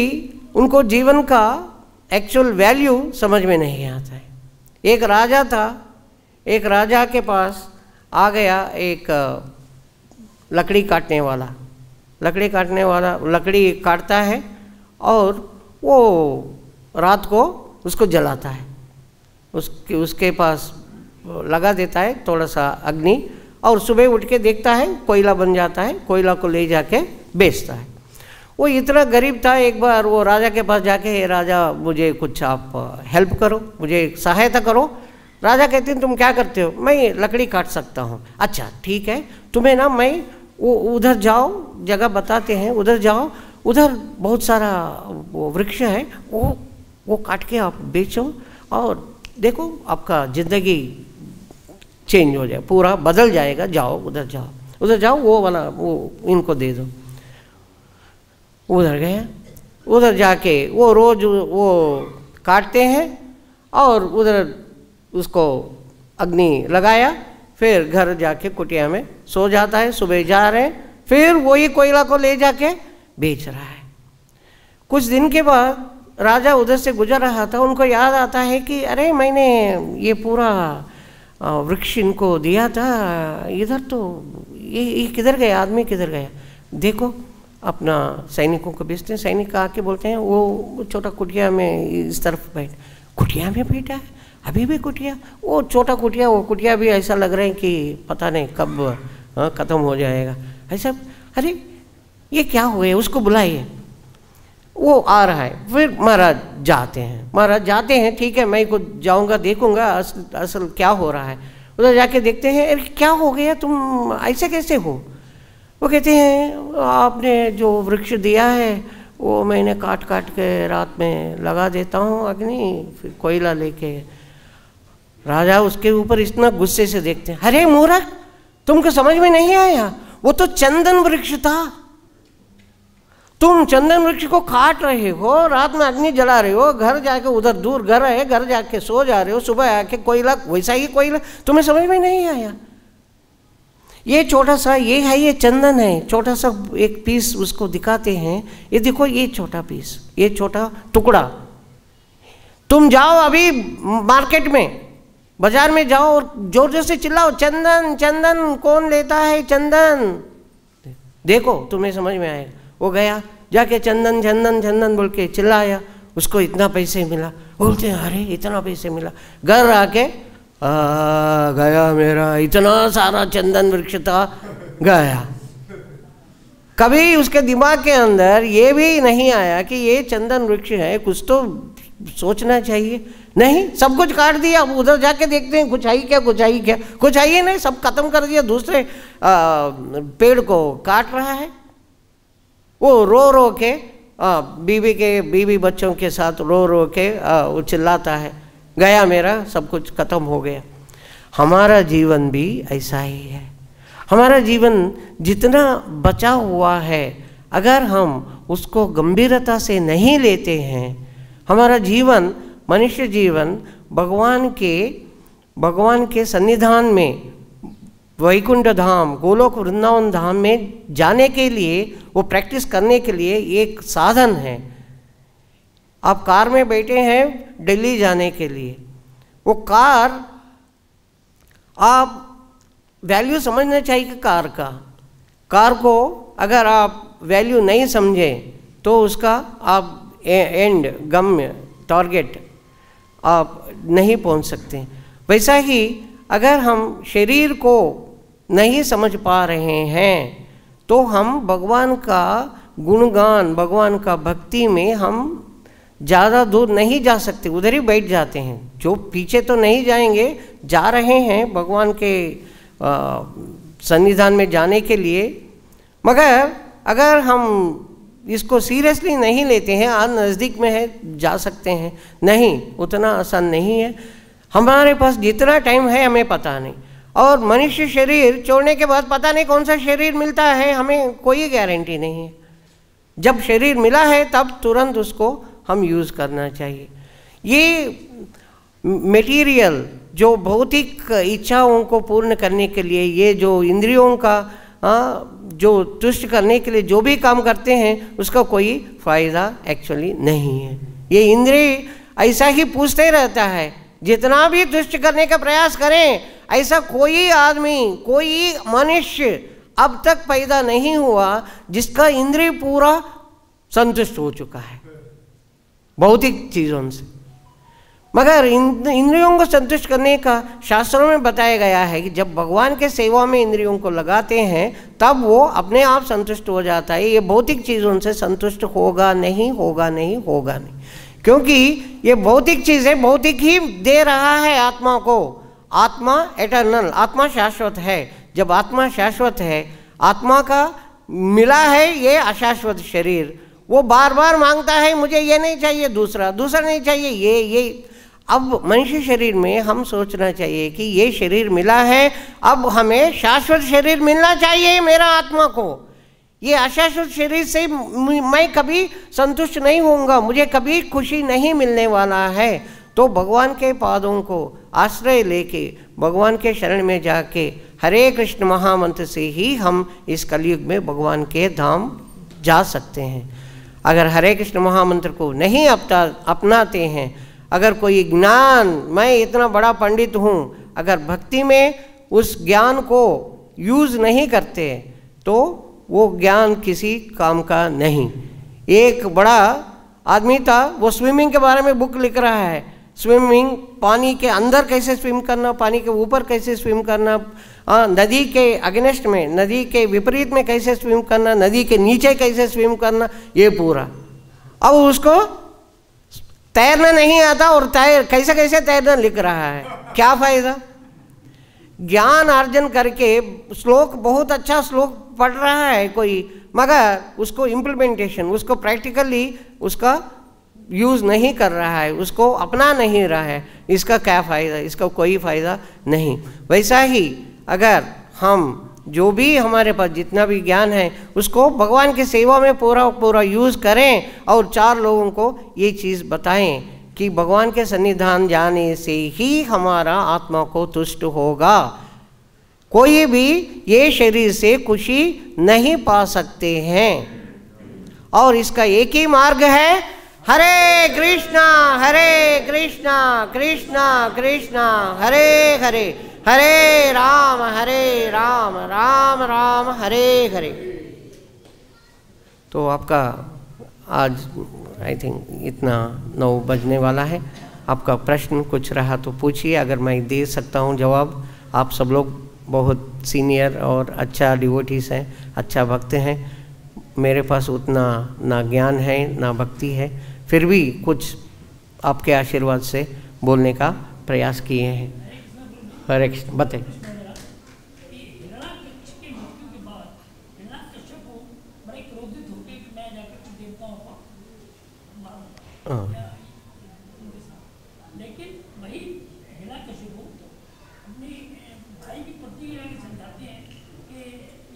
उनको जीवन का एक्चुअल वैल्यू समझ में नहीं आता है। एक राजा था, एक राजा के पास आ गया एक लकड़ी काटने वाला। लकड़ी काटता है और वो रात को उसको जलाता है, उसके पास लगा देता है थोड़ा सा अग्नि, और सुबह उठ के देखता है कोयला बन जाता है, कोयला को ले जाके बेचता है। वो इतना गरीब था, एक बार वो राजा के पास जाके, राजा मुझे कुछ आप हेल्प करो, मुझे सहायता करो। राजा कहते हैं तुम क्या करते हो? मैं लकड़ी काट सकता हूँ। अच्छा ठीक है, तुम्हें ना मैं वो उधर जाओ, जगह बताते हैं, उधर जाओ, उधर बहुत सारा वो वृक्ष है, वो काट के आप बेचो और देखो आपका ज़िंदगी चेंज हो जाए, पूरा बदल जाएगा। जाओ उधर जाओ, वो वाला वो इनको दे दो। उधर गया, उधर जाके वो रोज़ वो काटते हैं और उधर उसको अग्नि लगाया, फिर घर जाके कुटिया में सो जाता है। सुबह जा रहे हैं, फिर वही कोयला को ले जाके बेच रहा है। कुछ दिन के बाद राजा उधर से गुजर रहा था, उनको याद आता है कि अरे मैंने ये पूरा वृक्ष इनको दिया था, इधर तो ये किधर गया, आदमी किधर गया? देखो अपना सैनिकों को बेचते हैं। सैनिक आके बोलते हैं वो छोटा कुटिया में इस तरफ कुटिया में बैठा है, अभी भी कुटिया, वो छोटा कुटिया, वो कुटिया भी ऐसा लग रहा है कि पता नहीं कब ख़त्म हो जाएगा ऐसा। अरे ये क्या हुआ है, उसको बुलाइए। वो आ रहा है, फिर महाराज जाते हैं, ठीक है मैं कुछ जाऊंगा, देखूंगा असल क्या हो रहा है। उधर जाके देखते हैं, अरे क्या हो गया, तुम ऐसे कैसे हो? वो कहते हैं आपने जो वृक्ष दिया है वो मैंने काट के रात में लगा देता हूँ अग्नि, फिर कोयला लेके। राजा उसके ऊपर इतना गुस्से से देखते हैं, अरे मूर्ख, तुमको समझ में नहीं आया, वो तो चंदन वृक्ष था, तुम चंदन वृक्ष को काट रहे हो, रात में अग्नि जला रहे हो, घर जाके उधर दूर घर है, घर जाके सो जा रहे हो, सुबह आके कोयला वैसा ही कोयला, तुम्हें समझ में नहीं आया? ये छोटा सा ये है, ये चंदन है, छोटा सा एक पीस उसको दिखाते हैं, ये देखो ये छोटा पीस, ये छोटा टुकड़ा। तुम जाओ अभी मार्केट में, बाजार में जाओ और जोर जोर से चिल्लाओ, चंदन चंदन कौन लेता है चंदन, देखो तुम्हें समझ में आएगा। वो गया, जाके चंदन चंदन चंदन बोल के चिल्लाया, उसको इतना पैसे मिला। बोलते हैं अरे इतना पैसे मिला, घर आके गया मेरा इतना सारा चंदन वृक्ष था, गया। कभी उसके दिमाग के अंदर ये भी नहीं आया कि ये चंदन वृक्ष है, कुछ तो सोचना चाहिए। नहीं, सब कुछ काट दिया। अब उधर जाके देखते हैं कुछ आई क्या, कुछ आई ही नहीं, सब खत्म कर दिया, दूसरे पेड़ को काट रहा है। वो रो के बीवी बच्चों के साथ रो के वो चिल्लाता है, गया मेरा सब कुछ खत्म हो गया। हमारा जीवन भी ऐसा ही है। हमारा जीवन जितना बचा हुआ है, अगर हम उसको गंभीरता से नहीं लेते हैं, हमारा जीवन, मनुष्य जीवन भगवान के सन्निधान में, वैकुंठ धाम, गोलोक वृंदावन धाम में जाने के लिए, वो प्रैक्टिस करने के लिए एक साधन है। आप कार में बैठे हैं दिल्ली जाने के लिए, वो कार, आप वैल्यू समझना चाहिए कार को अगर आप वैल्यू नहीं समझें तो उसका आप एंड, गम्य, टारगेट आप नहीं पहुंच सकते। वैसा ही अगर हम शरीर को नहीं समझ पा रहे हैं तो हम भगवान का गुणगान, भगवान का भक्ति में हम ज़्यादा दूर नहीं जा सकते, उधर ही बैठ जाते हैं। जो पीछे तो नहीं जाएंगे, जा रहे हैं भगवान के सन्निधान में जाने के लिए, मगर अगर हम इसको सीरियसली नहीं लेते हैं, आज नज़दीक में है जा सकते हैं, नहीं, उतना आसान नहीं है। हमारे पास जितना टाइम है हमें पता नहीं, और मनुष्य शरीर छोड़ने के बाद पता नहीं कौन सा शरीर मिलता है, हमें कोई गारंटी नहीं है। जब शरीर मिला है तब तुरंत उसको हम यूज़ करना चाहिए। ये मटेरियल जो भौतिक इच्छाओं को पूर्ण करने के लिए, ये जो इंद्रियों का जो तुष्ट करने के लिए जो भी काम करते हैं, उसका कोई फ़ायदा एक्चुअली नहीं है। ये इंद्रिय ऐसा ही पूछते रहता है, जितना भी तुष्ट करने का प्रयास करें, ऐसा कोई आदमी, कोई मनुष्य अब तक पैदा नहीं हुआ जिसका इंद्रिय पूरा संतुष्ट हो चुका है भौतिक चीज़ों से। मगर इंद्रियों को संतुष्ट करने का शास्त्रों में बताया गया है कि जब भगवान के सेवा में इंद्रियों को लगाते हैं तब वो अपने आप संतुष्ट हो जाता है। ये भौतिक चीज़ों से संतुष्ट होगा नहीं, होगा नहीं, होगा नहीं, क्योंकि ये भौतिक चीज़ें भौतिक ही दे रहा है आत्मा को। आत्मा एटर्नल, आत्मा शाश्वत है। जब आत्मा शाश्वत है, आत्मा का मिला है ये अशाश्वत शरीर, वो बार बार मांगता है मुझे ये नहीं चाहिए, दूसरा नहीं चाहिए, ये। अब मनुष्य शरीर में हम सोचना चाहिए कि ये शरीर मिला है, अब हमें शाश्वत शरीर मिलना चाहिए मेरा आत्मा को। ये अशाश्वत शरीर से मैं कभी संतुष्ट नहीं होऊंगा, मुझे कभी खुशी नहीं मिलने वाला है। तो भगवान के पादों को आश्रय लेके, भगवान के शरण में जाके हरे कृष्ण महामंत्र से ही हम इस कलयुग में भगवान के धाम जा सकते हैं। अगर हरे कृष्ण महामंत्र को नहीं अपनाते हैं, अगर कोई ज्ञान, मैं इतना बड़ा पंडित हूँ, अगर भक्ति में उस ज्ञान को यूज़ नहीं करते तो वो ज्ञान किसी काम का नहीं। एक बड़ा आदमी था, वो स्विमिंग के बारे में बुक लिख रहा है। स्विमिंग, पानी के अंदर कैसे स्विम करना, पानी के ऊपर कैसे स्विम करना, नदी के अगेंस्ट में, नदी के विपरीत में कैसे स्विम करना, नदी के नीचे कैसे स्विम करना, ये पूरा। अब उसको तैरना नहीं आता और कैसे कैसे तैरना लिख रहा है। क्या फायदा? ज्ञान अर्जन करके श्लोक, बहुत अच्छा श्लोक पढ़ रहा है कोई, मगर उसको इम्प्लीमेंटेशन, उसको प्रैक्टिकली उसका यूज़ नहीं कर रहा है, उसको अपना नहीं रहा है। इसका क्या फ़ायदा? इसका कोई फ़ायदा नहीं। वैसा ही अगर हम जो भी हमारे पास जितना भी ज्ञान है उसको भगवान की सेवा में पूरा यूज़ करें और 4 लोगों को ये चीज़ बताएं कि भगवान के सन्निधान जाने से ही हमारा आत्मा को तुष्ट होगा। कोई भी ये शरीर से खुशी नहीं पा सकते हैं और इसका एक ही मार्ग है, हरे कृष्णा कृष्णा कृष्णा हरे हरे, हरे राम राम राम हरे हरे। तो आपका आज आई थिंक इतना 9 बजने वाला है। आपका प्रश्न कुछ रहा तो पूछिए, अगर मैं दे सकता हूँ जवाब। आप सब लोग बहुत सीनियर और अच्छा डिवोटीज हैं, अच्छा भक्त हैं। मेरे पास उतना ना ज्ञान है ना भक्ति है, फिर भी कुछ आपके आशीर्वाद से बोलने का प्रयास किए हैं। हरे कृष्ण। बताइए। लेकिन वही हिरण्यकशिपु अपने भाई की पत्नी की समझाते हैं कि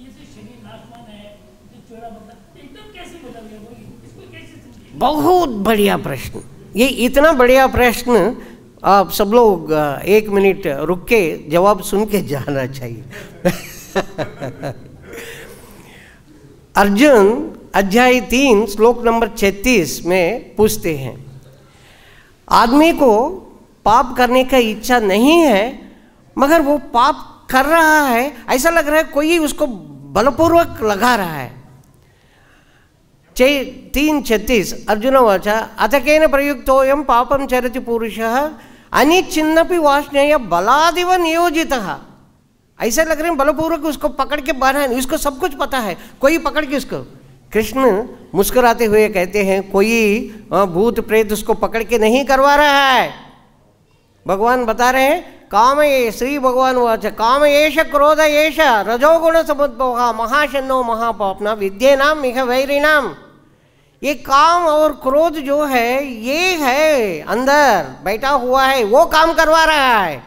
ये से शरीर नाशवान है, जो चोरा बता एकदम कैसे बदल गया, वो इसको कैसे समझे? बहुत बढ़िया प्रश्न। ये इतना बढ़िया प्रश्न आप सब लोग 1 मिनट रुक के जवाब सुन के जाना चाहिए। अर्जुन अध्याय 3 श्लोक नंबर 36 में पूछते हैं, आदमी को पाप करने का इच्छा नहीं है मगर वो पाप कर रहा है, ऐसा लग रहा है कोई उसको बलपूर्वक लगा रहा है। 3:36 अर्जुन वाचा अतकेन प्रयुक्तोऽयं पापं चरति पुरुषः अनिच्छिन्नपि वाष्णेय बलादिव नियोजितः। ऐसा लग रहा है बलपूर्वक उसको पकड़ के बांधा है, उसको सब कुछ पता है, कोई पकड़ के उसको। कृष्ण मुस्कुराते हुए कहते हैं कोई भूत प्रेत उसको पकड़ के नहीं करवा रहा है। भगवान बता रहे हैं काम ये, श्री भगवान वाच काम एष क्रोध एष रजोगुण समुद्भवः महाशनो महापाप्ना विद्येनाम मिह वैरिणाम। ये काम और क्रोध जो है ये है अंदर बैठा हुआ है, वो काम करवा रहा है।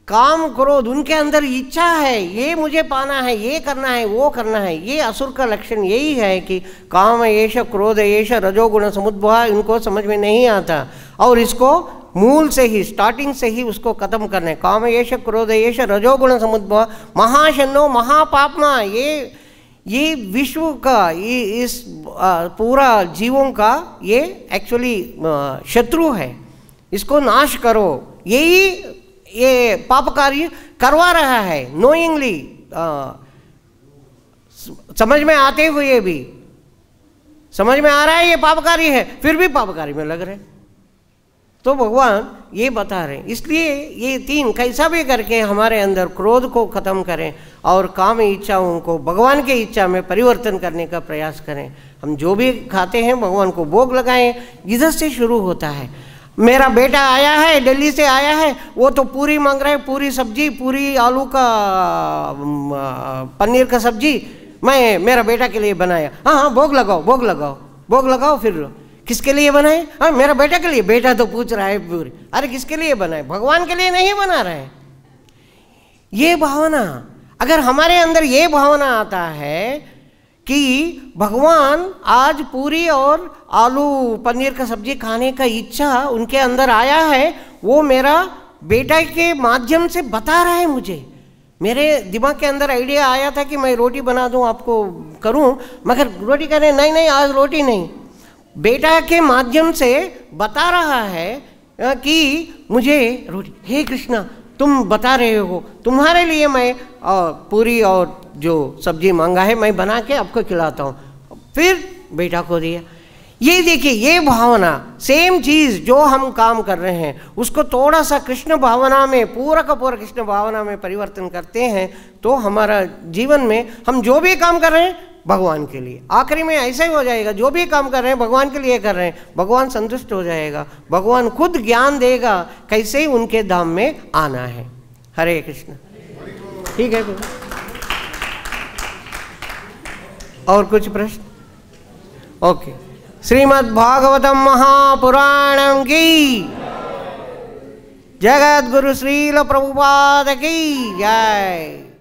काम क्रोध उनके अंदर इच्छा है, ये मुझे पाना है, ये करना है, वो करना है। ये असुर का लक्षण यही है कि काम एष क्रोध एष रजोगुण समुद्भव, इनको समझ में नहीं आता और इसको मूल से ही, स्टार्टिंग से ही उसको खत्म करना है। काम एष क्रोध एष रजोगुण समुद्भव महाशनो महापाप्मा। ये विश्व का, ये इस पूरा जीवों का ये एक्चुअली शत्रु है, इसको नाश करो। यही ये पाप कार्य करवा रहा है नोइंगली, समझ में आते हुए भी, समझ में आ रहा है ये पाप कार्य है, फिर भी पाप कार्य में लग रहे। तो भगवान ये बता रहे हैं, इसलिए ये तीन कैसा भी करके हमारे अंदर क्रोध को खत्म करें और काम इच्छाओं को भगवान की इच्छा में परिवर्तन करने का प्रयास करें। हम जो भी खाते हैं भगवान को भोग लगाएं, इधर से शुरू होता है। मेरा बेटा आया है, दिल्ली से आया है, वो तो पूरी मांग रहा है, पूरी सब्जी, पूरी आलू का पनीर का सब्जी मैं मेरा बेटा के लिए बनाया। हाँ हाँ भोग लगाओ, भोग लगाओ, भोग लगाओ। फिर किसके लिए बनाए? हाँ मेरा बेटा के लिए। बेटा तो पूछ रहा है पूरी, अरे किसके लिए बनाए? भगवान के लिए नहीं बना रहे। ये भावना, अगर हमारे अंदर ये भावना आता है कि भगवान आज पूरी और आलू पनीर का सब्जी खाने का इच्छा उनके अंदर आया है, वो मेरा बेटा के माध्यम से बता रहा है मुझे। मेरे दिमाग के अंदर आइडिया आया था कि मैं रोटी बना दूं, आपको करूं, मगर रोटी करें, नहीं नहीं आज रोटी नहीं। बेटा के माध्यम से बता रहा है कि मुझे रोटी, हे कृष्णा तुम बता रहे हो, तुम्हारे लिए मैं पूरी और जो सब्जी मांगा है मैं बना के आपको खिलाता हूँ। फिर बेटा को दिया। ये देखिए, ये भावना, सेम चीज़ जो हम काम कर रहे हैं उसको थोड़ा सा कृष्ण भावना में, पूरा का पूरा कृष्ण भावना में परिवर्तन करते हैं तो हमारा जीवन में हम जो भी काम कर रहे हैं भगवान के लिए, आखिरी में ऐसा ही हो जाएगा। जो भी काम कर रहे हैं भगवान के लिए कर रहे हैं, भगवान संतुष्ट हो जाएगा, भगवान खुद ज्ञान देगा कैसे ही उनके धाम में आना है। हरे कृष्ण। ठीक है, और कुछ प्रश्न? ओके। श्रीमद् भागवतम महापुराणम की जगत गुरु श्रील प्रभुपाद की जय।